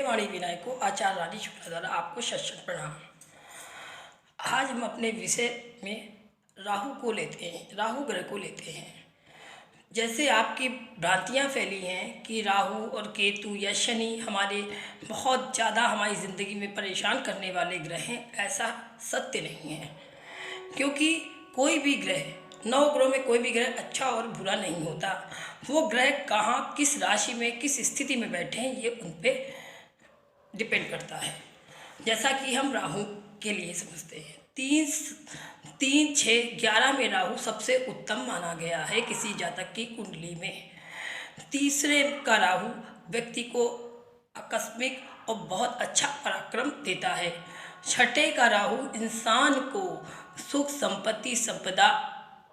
वाणी विनायक को आचार्य रानी शुक्ला द्वारा आपको शत प्रणाम। आज हम अपने विषय में राहु को लेते हैं, राहु ग्रह को लेते हैं। जैसे आपकी भ्रांतियाँ फैली हैं कि राहु और केतु या शनि हमारे बहुत ज़्यादा हमारी ज़िंदगी में परेशान करने वाले ग्रह हैं, ऐसा सत्य नहीं है। क्योंकि कोई भी ग्रह, 9 ग्रहों में कोई भी ग्रह अच्छा और बुरा नहीं होता। वो ग्रह कहाँ, किस राशि में, किस स्थिति में बैठे हैं, ये उन पे डिपेंड करता है। जैसा कि हम राहु के लिए समझते हैं, 3, 6, 11 में राहु सबसे उत्तम माना गया है किसी जातक की कुंडली में। तीसरे का राहु व्यक्ति को आकस्मिक और बहुत अच्छा पराक्रम देता है। छठे का राहु इंसान को सुख, संपत्ति, संपदा,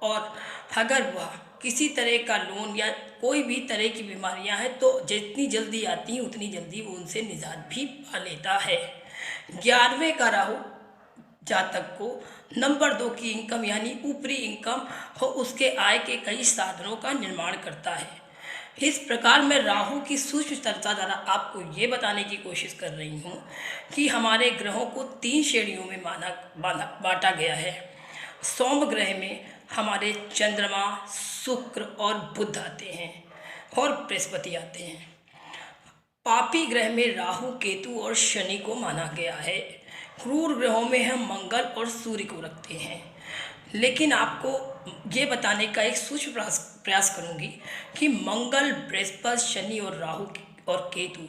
और अगर वह किसी तरह का लोन या कोई भी तरह की बीमारियां हैं तो जितनी जल्दी आती हैं उतनी जल्दी वो उनसे निजात भी पा लेता है। 11वें का राहु जातक को नंबर 2 की इनकम यानी ऊपरी इनकम और उसके आय के कई साधनों का निर्माण करता है। इस प्रकार मैं राहु की सूक्ष्म चर्चा द्वारा आपको ये बताने की कोशिश कर रही हूँ कि हमारे ग्रहों को 3 श्रेणियों में बांटा गया है। सोम ग्रह में हमारे चंद्रमा, शुक्र और बुध आते हैं और बृहस्पति आते हैं। पापी ग्रह में राहु, केतु और शनि को माना गया है। क्रूर ग्रहों में हम मंगल और सूर्य को रखते हैं। लेकिन आपको ये बताने का एक सूक्ष्म प्रयास करूंगी कि मंगल, बृहस्पति, शनि और राहु और केतु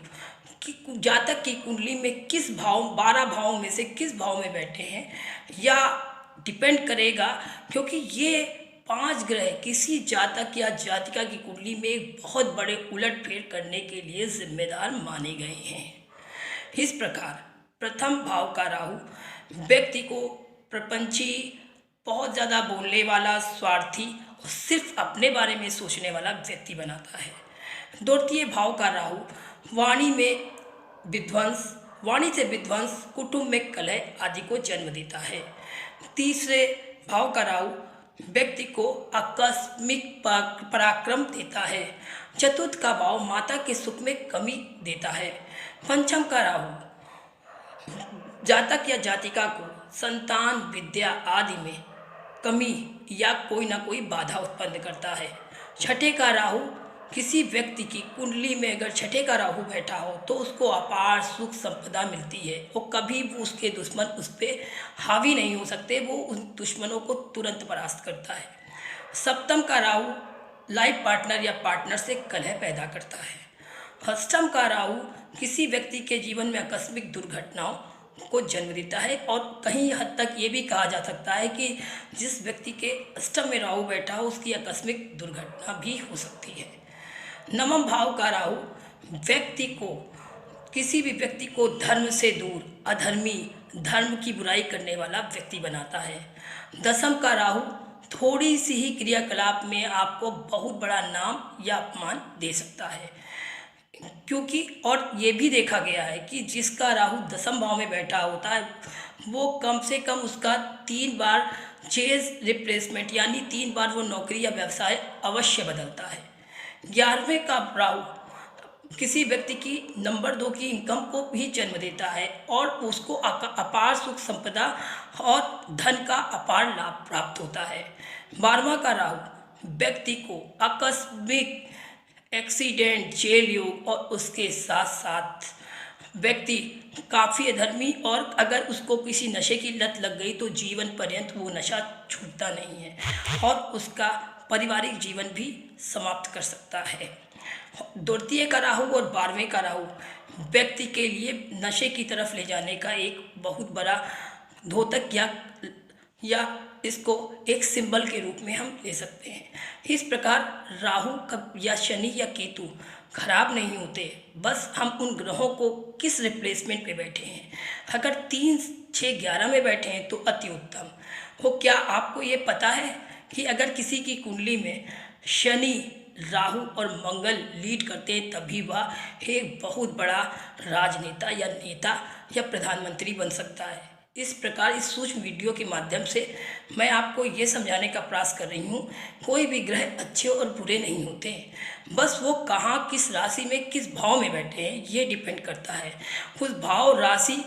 की जातक की कुंडली में किस भाव, 12 भावों में से किस भाव में बैठे हैं या डिपेंड करेगा। क्योंकि ये 5 ग्रह किसी जातक या जातिका की कुंडली में एक बहुत बड़े उलटफेर करने के लिए जिम्मेदार माने गए हैं। इस प्रकार प्रथम भाव का राहु व्यक्ति को प्रपंची, बहुत ज़्यादा बोलने वाला, स्वार्थी और सिर्फ अपने बारे में सोचने वाला व्यक्ति बनाता है। द्वितीय भाव का राहु वाणी से विध्वंस, कुटुंब में कलह आदि को जन्म देता है। तीसरे भाव का राहु व्यक्ति को आकस्मिक पराक्रम देता है। चतुर्थ का भाव माता के सुख में कमी देता है। पंचम का राहु जातक या जातिका को संतान, विद्या आदि में कमी या कोई ना कोई बाधा उत्पन्न करता है। छठे का राहु किसी व्यक्ति की कुंडली में अगर छठे का राहु बैठा हो तो उसको अपार सुख संपदा मिलती है और कभी वो उसके दुश्मन उस पर हावी नहीं हो सकते, वो उन दुश्मनों को तुरंत परास्त करता है। सप्तम का राहु लाइफ पार्टनर या पार्टनर से कलह पैदा करता है। अष्टम का राहु किसी व्यक्ति के जीवन में आकस्मिक दुर्घटनाओं को जन्म देता है और कहीं हद तक ये भी कहा जा सकता है कि जिस व्यक्ति के अष्टम में राहु बैठा हो उसकी आकस्मिक दुर्घटना भी हो सकती है। नवम भाव का राहु किसी भी व्यक्ति को धर्म से दूर, अधर्मी, धर्म की बुराई करने वाला व्यक्ति बनाता है। दसम का राहु थोड़ी सी ही क्रियाकलाप में आपको बहुत बड़ा नाम या अपमान दे सकता है। क्योंकि और ये भी देखा गया है कि जिसका राहु दसम भाव में बैठा होता है वो कम से कम उसका 3 बार चेंज रिप्लेसमेंट यानी 3 बार वो नौकरी या व्यवसाय अवश्य बदलता है। 11वें का राहु किसी व्यक्ति की नंबर 2 की इनकम को भी जन्म देता है और उसको अपार सुख, संपदा और धन का अपार लाभ प्राप्त होता है। 12वां का राहु व्यक्ति को आकस्मिक एक्सीडेंट, जेल योग और उसके साथ साथ व्यक्ति काफ़ी अधर्मी और अगर उसको किसी नशे की लत लग गई तो जीवन पर्यंत वो नशा छूटता नहीं है और उसका पारिवारिक जीवन भी समाप्त कर सकता है। द्वितीय का राहु और 12वें का राहु व्यक्ति के लिए नशे की तरफ ले जाने का एक बहुत बड़ा द्योतक या इसको एक सिंबल के रूप में हम ले सकते हैं। इस प्रकार राहु या शनि या केतु खराब नहीं होते, बस हम उन ग्रहों को किस रिप्लेसमेंट पे बैठे हैं। अगर 3, 6, 11 में बैठे हैं तो अति उत्तम हो। क्या आपको ये पता है कि अगर किसी की कुंडली में शनि, राहु और मंगल लीड करते हैं तभी वह एक बहुत बड़ा राजनेता या नेता या प्रधानमंत्री बन सकता है। इस प्रकार इस सूक्ष्म वीडियो के माध्यम से मैं आपको ये समझाने का प्रयास कर रही हूँ, कोई भी ग्रह अच्छे और बुरे नहीं होते, बस वो कहाँ किस राशि में किस भाव में बैठे हैं ये डिपेंड करता है। उस भाव, राशि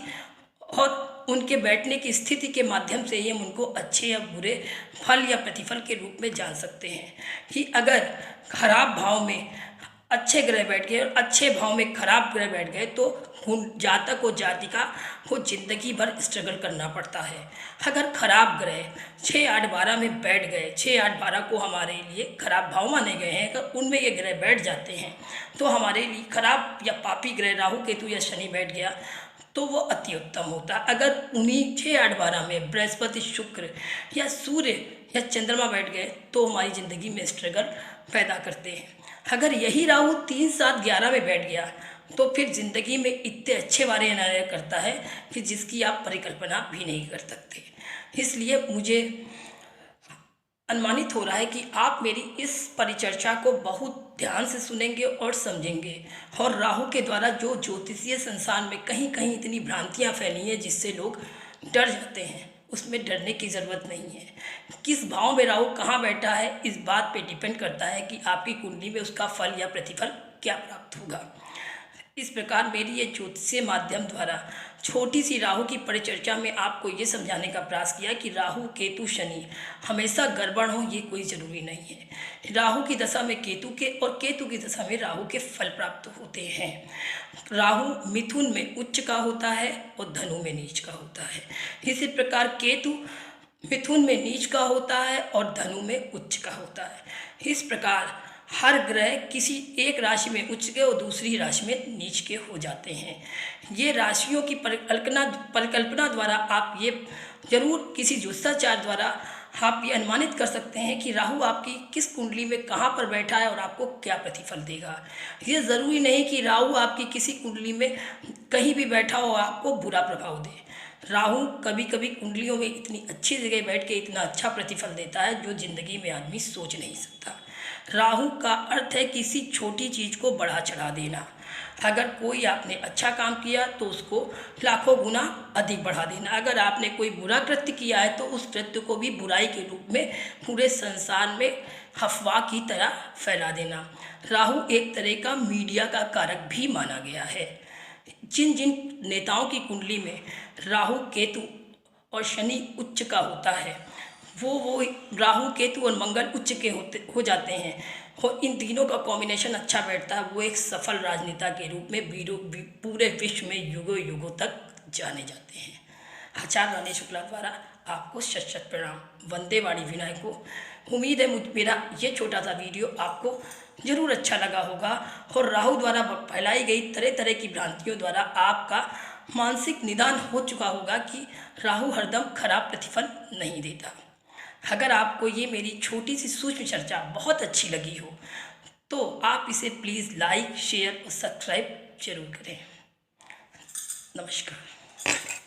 और उनके बैठने की स्थिति के माध्यम से ही हम उनको अच्छे या बुरे फल या प्रतिफल के रूप में जान सकते हैं। कि अगर खराब भाव में अच्छे ग्रह बैठ गए और अच्छे भाव में खराब ग्रह बैठ गए तो उन जातक और जातिका को जिंदगी भर स्ट्रगल करना पड़ता है। अगर खराब ग्रह 6, 8, 12 में बैठ गए, 6, 8, 12 को हमारे लिए खराब भाव माने गए हैं, अगर उनमें ये ग्रह बैठ जाते हैं तो हमारे लिए खराब या पापी ग्रह राहु केतु या शनि बैठ गया तो वो अति उत्तम होता। अगर उन्हीं 6, 8, 12 में बृहस्पति, शुक्र या सूर्य या चंद्रमा बैठ गए तो हमारी ज़िंदगी में स्ट्रगल पैदा करते हैं। अगर यही राहु 3, 7, 11 में बैठ गया तो फिर ज़िंदगी में इतने अच्छे वारे नारे करता है कि जिसकी आप परिकल्पना भी नहीं कर सकते। इसलिए मुझे अनुमानित हो रहा है कि आप मेरी इस परिचर्चा को बहुत ध्यान से सुनेंगे और समझेंगे। और राहु के द्वारा जो ज्योतिषीय संसार में कहीं कहीं इतनी भ्रांतियाँ फैली हैं जिससे लोग डर जाते हैं, उसमें डरने की ज़रूरत नहीं है। किस भाव में राहु कहाँ बैठा है इस बात पे डिपेंड करता है कि आपकी कुंडली में उसका फल या प्रतिफल क्या प्राप्त होगा। इस प्रकार मेरी ये ज्योतिषीय माध्यम द्वारा छोटी सी राहु की परिचर्चा में आपको ये समझाने का प्रयास किया कि राहु, केतु, शनि हमेशा गड़बड़ हो ये कोई ज़रूरी नहीं है। राहु की दशा में केतु के और केतु की दशा में राहु के फल प्राप्त होते हैं। राहु मिथुन में उच्च का होता है और धनु में नीच का होता है। इसी प्रकार केतु मिथुन में नीच का होता है और धनु में उच्च का होता है। इस प्रकार हर ग्रह किसी एक राशि में उच्च के और दूसरी राशि में नीच के हो जाते हैं। ये राशियों की परिकल्पना द्वारा आप ये जरूर किसी ज्योतिषाचार्य द्वारा आप ये अनुमानित कर सकते हैं कि राहु आपकी किस कुंडली में कहाँ पर बैठा है और आपको क्या प्रतिफल देगा। ये ज़रूरी नहीं कि राहु आपकी किसी कुंडली में कहीं भी बैठा हो आपको बुरा प्रभाव दे। राहु कभी कभी कुंडलियों में इतनी अच्छी जगह बैठ के इतना अच्छा प्रतिफल देता है जो ज़िंदगी में आदमी सोच नहीं सकता। राहु का अर्थ है किसी छोटी चीज़ को बढ़ा चढ़ा देना। अगर कोई आपने अच्छा काम किया तो उसको लाखों गुना अधिक बढ़ा देना। अगर आपने कोई बुरा कृत्य किया है तो उस कृत्य को भी बुराई के रूप में पूरे संसार में अफवाह की तरह फैला देना। राहु एक तरह का मीडिया का कारक भी माना गया है। जिन जिन नेताओं की कुंडली में राहु, केतु और शनि उच्च का होता है वो राहु, केतु और मंगल उच्च के हो जाते हैं और इन तीनों का कॉम्बिनेशन अच्छा बैठता है, वो एक सफल राजनेता के रूप में पूरे विश्व में युगों युगों तक जाने जाते हैं। आचार्य रानी शुक्ला द्वारा आपको शत शत प्रणाम। वंदे वाणी विनायक को। उम्मीद है मेरा ये छोटा सा वीडियो आपको जरूर अच्छा लगा होगा और राहु द्वारा फैलाई गई तरह तरह की भ्रांतियों द्वारा आपका मानसिक निदान हो चुका होगा कि राहु हरदम खराब प्रतिफल नहीं देता। अगर आपको ये मेरी छोटी सी सूक्ष्म चर्चा बहुत अच्छी लगी हो तो आप इसे प्लीज़ लाइक, शेयर और सब्सक्राइब जरूर करें। नमस्कार।